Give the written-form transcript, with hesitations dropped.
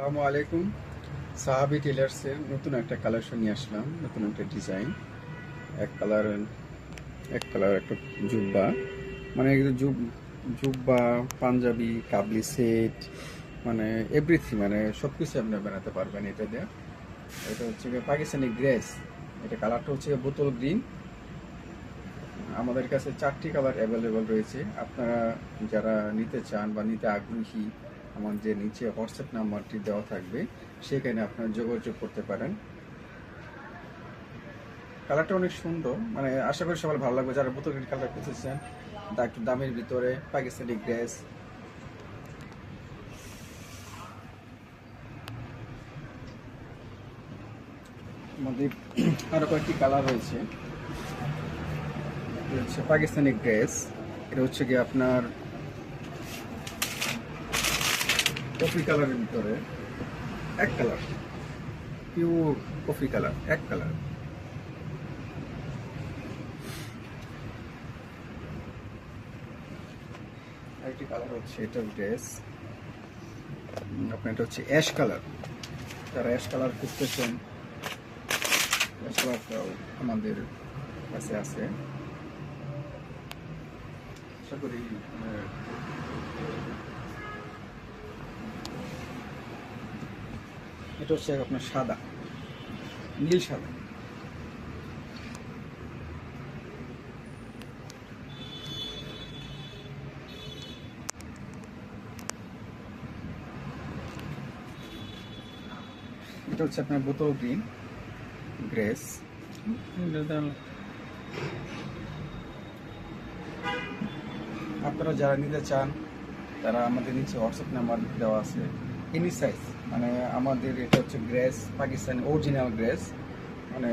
আসসালামু আলাইকুম। সাহাবি টেলার্সের নতুন একটা কালেকশন নিয়ে আসলাম, নতুন একটা ডিজাইন। এক কালার এক কালার একটা জুব্বা, মানে জুব্বা, পাঞ্জাবি, কাবলি সেট, মানে এভরিথিং, মানে সব কিছু আপনি বানাতে পারবেন এটা দিয়ে। এটা হচ্ছে গিয়ে পাকিস্তানি গ্রেস। এটা কালারটা হচ্ছে গিয়ে বোতল গ্রিন। আমাদের কাছে 4টি কালার অ্যাভেলেবল রয়েছে। আপনারা যারা নিতে চান বা নিতে আগ্রহী, আমার যে নিচে হোয়াটসঅ্যাপ নাম্বারটি দেওয়া থাকবে সেখানে আপনারা যোগাযোগ করতে পারেন। কালারটা অনেক সুন্দর, মানে আশা করি সবার ভালো লাগবে যারা বোতল গ্রিন কালার খুঁজেছেন। তা একটু দামের ভিতরে পাকিস্তানি গ্রেস। আমাদের আরও কয়েকটি কালার রয়েছে। এটা হচ্ছে পাকিস্তানি গ্রেস। এটা হচ্ছে গিয়ে আপনার কফি কালারের ভিতরে এক কালার, পিওর কফি কালার, এক কালার। আরেকটি কালার হচ্ছে এটা ড্রেস আপনার, এটা হচ্ছে অ্যাশ কালার। যারা অ্যাশ কালার খুঁজতেছেন, অ্যাশ কালারটাও আমাদের কাছে আছে। আশা করি এটা হচ্ছে আপনার সাদা, নীল সাদা। এটা হচ্ছে আপনার বোতল গ্রিন গ্রেস। আপনারা যারা নিতে চান তারা আমাদের নিচে হোয়াটসঅ্যাপ নাম্বার দেওয়া আছে। এনি সাইজ, মানে আমাদের এটা হচ্ছে গ্রেস, পাকিস্তানি অরিজিনাল গ্রেস, মানে